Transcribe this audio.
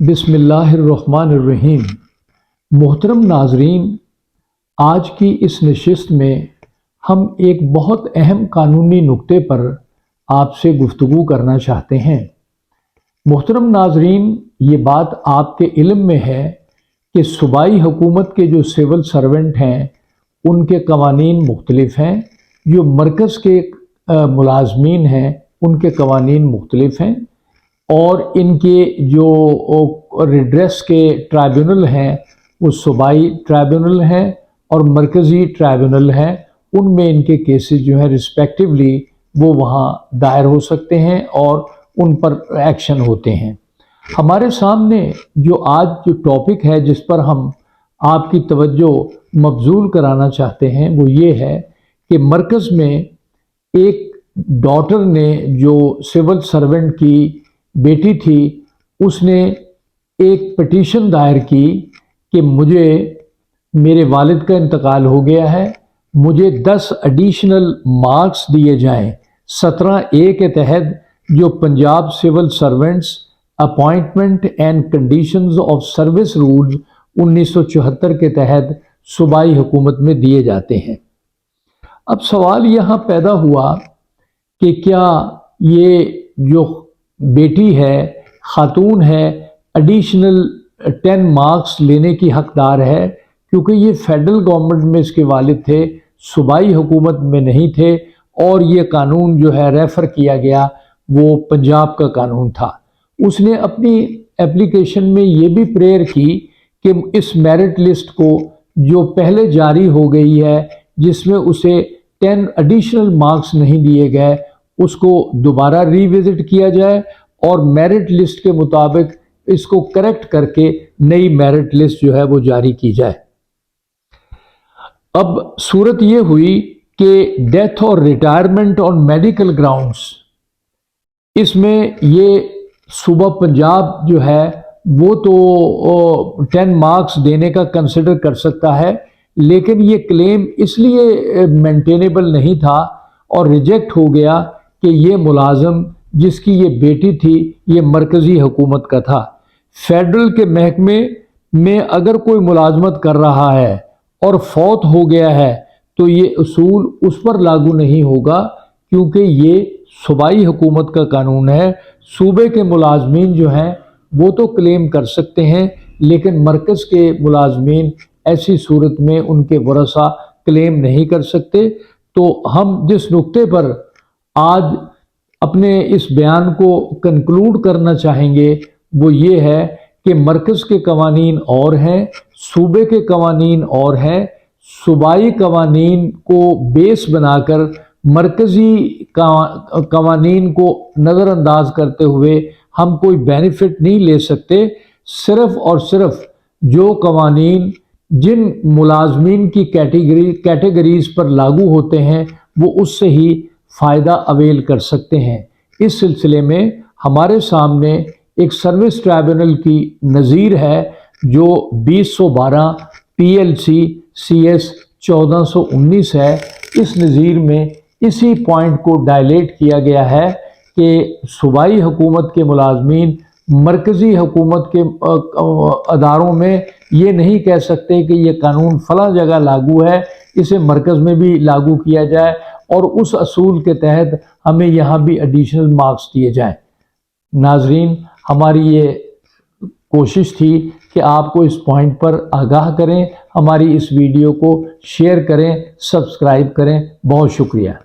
बिस्मिल्लाह अर्रहमान अर्रहीम। मोहतरम नाजरीन, आज की इस नशिस्त में हम एक बहुत अहम कानूनी नुक्ते पर आपसे गुफ्तगू करना चाहते हैं। मोहतरम नाजरीन, ये बात आपके इल्म में है कि सूबाई हुकूमत के जो सिविल सर्वेंट हैं उनके कवानीन मुख्तलिफ हैं, जो मरकज़ के मुलाजमीन हैं उनके कवानीन मुख्तलिफ हैं, और इनके जो रिड्रेस के ट्राइब्यूनल हैं वो सूबाई ट्राइब्यूनल हैं और मरकज़ी ट्राइब्यूनल हैं। उनमें इनके केसेस जो हैं रिस्पेक्टिवली वो वहाँ दायर हो सकते हैं और उन पर एक्शन होते हैं। हमारे सामने जो आज जो टॉपिक है जिस पर हम आपकी तवज्जो मबजूल कराना चाहते हैं वो ये है कि मरकज़ में एक डॉटर ने, जो सिविल सर्वेंट की बेटी थी, उसने एक पिटीशन दायर की कि मेरे वालिद का इंतकाल हो गया है, मुझे 10 एडिशनल मार्क्स दिए जाएं 17A के तहत, जो Punjab civil servants appointment and conditions of service rules 1974 के तहत सूबाई हुकूमत में दिए जाते हैं। अब सवाल यहाँ पैदा हुआ कि क्या ये जो बेटी है, खातून है, एडिशनल 10 मार्क्स लेने की हकदार है, क्योंकि ये फेडरल गवर्नमेंट में इसके वालिद थे, सूबाई हुकूमत में नहीं थे, और ये कानून जो है रेफ़र किया गया वो पंजाब का कानून था। उसने अपनी एप्लीकेशन में ये भी प्रेयर की कि इस मेरिट लिस्ट को जो पहले जारी हो गई है जिसमें उसे 10 एडिशनल मार्क्स नहीं दिए गए, उसको दोबारा रिविजिट किया जाए और मेरिट लिस्ट के मुताबिक इसको करेक्ट करके नई मेरिट लिस्ट जो है वो जारी की जाए। अब सूरत ये हुई कि डेथ और रिटायरमेंट ऑन मेडिकल ग्राउंड्स, इसमें ये सूबा पंजाब जो है वो तो 10 मार्क्स देने का कंसिडर कर सकता है, लेकिन ये क्लेम इसलिए मेंटेनेबल नहीं था और रिजेक्ट हो गया कि ये मुलाजम जिसकी ये बेटी थी ये मरकज़ी हुकूमत का था। फेडरल के महकमे में अगर कोई मुलाजमत कर रहा है और फौत हो गया है तो ये उसूल उस पर लागू नहीं होगा, क्योंकि ये सूबाई हुकूमत का कानून है। सूबे के मुलाजमीन जो हैं वो तो क्लेम कर सकते हैं, लेकिन मरकज़ के मुलाजमीन ऐसी सूरत में उनके वरसा क्लेम नहीं कर सकते। तो हम जिस नुक्ते पर आज अपने इस बयान को कंक्लूड करना चाहेंगे वो ये है कि मरकज़ के कवानीन और हैं, सूबे के कवानीन और हैं। सूबाई कवानीन को बेस बनाकर मरकज़ी कवानीन को नज़रअंदाज करते हुए हम कोई बेनिफिट नहीं ले सकते। सिर्फ़ और सिर्फ जो कवानीन जिन मुलाजमीन की कैटेगरीज पर लागू होते हैं वो उससे ही फ़ायदा अवेल कर सकते हैं। इस सिलसिले में हमारे सामने एक सर्विस ट्राइब्यूनल की नज़ीर है जो 2012 PLC CS 1419 है। इस नज़ीर में इसी पॉइंट को डायलेट किया गया है कि सूबाई हुकूमत के मुलाजमीन मरकज़ी हुकूमत के अदारों में ये नहीं कह सकते कि ये कानून फ़लाँ जगह लागू है, इसे मरकज़ में भी लागू किया जाए और उस असूल के तहत हमें यहाँ भी एडिशनल मार्क्स दिए जाएं। नाजरीन, हमारी ये कोशिश थी कि आपको इस पॉइंट पर आगाह करें। हमारी इस वीडियो को शेयर करें, सब्सक्राइब करें। बहुत शुक्रिया।